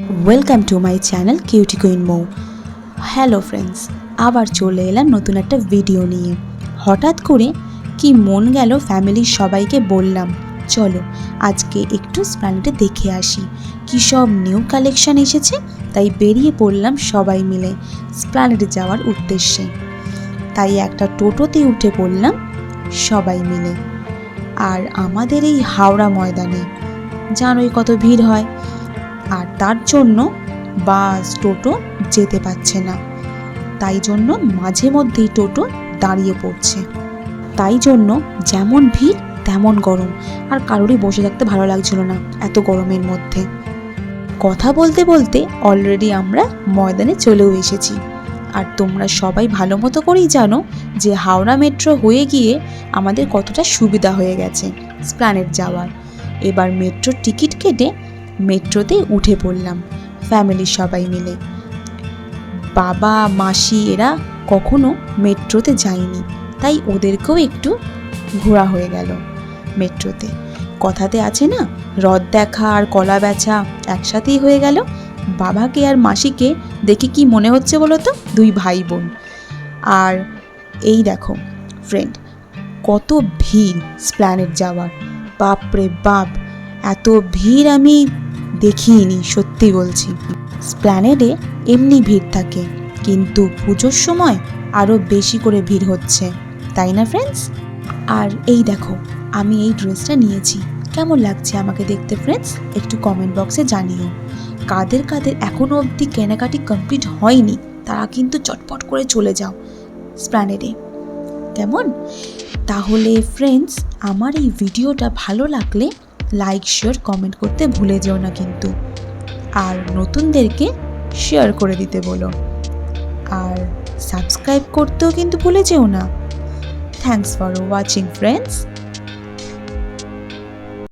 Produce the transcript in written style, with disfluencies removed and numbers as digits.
Welcome to my channel cutie queen Mou. Hello friends, আবার চলে এলাম নতুন একটা ভিডিও নিয়ে। হঠাৎ করে কি মন গেল, ফ্যামিলির সবাইকে বললাম চলো আজকে একটু এসপ্ল্যানেডে দেখে আসি কী সব নিউ কালেকশন এসেছে। তাই বেরিয়ে পড়লাম সবাই মিলে এসপ্ল্যানেডে যাওয়ার উদ্দেশ্যে। তাই একটা টোটোতে উঠে পড়লাম সবাই মিলে। আর আমাদের এই হাওড়া ময়দানে জানোই কত ভিড় হয়, আর তার জন্য বাস টোটো যেতে পারছে না। তাই জন্য মাঝে মধ্যেই টোটো দাঁড়িয়ে পড়ছে। তাই জন্য যেমন ভিড় তেমন গরম, আর কারোরই বসে থাকতে ভালো লাগছিল না এত গরমের মধ্যে। কথা বলতে বলতে অলরেডি আমরা ময়দানে চলেও এসেছি। আর তোমরা সবাই ভালো মতো করেই জানো যে হাওড়া মেট্রো হয়ে গিয়ে আমাদের কতটা সুবিধা হয়ে গেছে এসপ্ল্যানেড যাওয়ার। এবার মেট্রোর টিকিট কেটে মেট্রোতে উঠে পড়লাম ফ্যামিলির সবাই মিলে। বাবা মাসি এরা কখনো মেট্রোতে যায়নি, তাই ওদেরকেও একটু ঘোরা হয়ে গেল মেট্রোতে। কথাতে আছে না, হ্রদ দেখা আর কলা বেচা একসাথেই হয়ে গেল। বাবাকে আর মাসিকে দেখে কি মনে হচ্ছে বলো তো, দুই ভাই বোন। আর এই দেখো ফ্রেন্ড, কত ভিড় এসপ্ল্যানেড যাওয়ার, বাপরে বাপ, এত ভিড় আমি দেখিনি, সত্যি বলছি। এসপ্ল্যানেডে এমনি ভিড় থাকে, কিন্তু পুজোর সময় আরও বেশি করে ভিড় হচ্ছে, তাই না ফ্রেন্ডস? আর এই দেখো আমি এই ড্রেসটা নিয়েছি, কেমন লাগছে আমাকে দেখতে ফ্রেন্ডস? একটু কমেন্ট বক্সে জানিও। কাদের কাদের এখনও অবধি কেনাকাটি কমপ্লিট হয়নি তারা কিন্তু চটপট করে চলে যাও এসপ্ল্যানেডে, কেমন? তাহলে ফ্রেন্ডস, আমার এই ভিডিওটা ভালো লাগলে লাইক শেয়ার কমেন্ট করতে ভুলে যেও না কিন্তু। আর নতুনদেরকে শেয়ার করে দিতে বলো, আর সাবস্ক্রাইব করতেও কিন্তু ভুলে যেও না। Thanks for watching friends.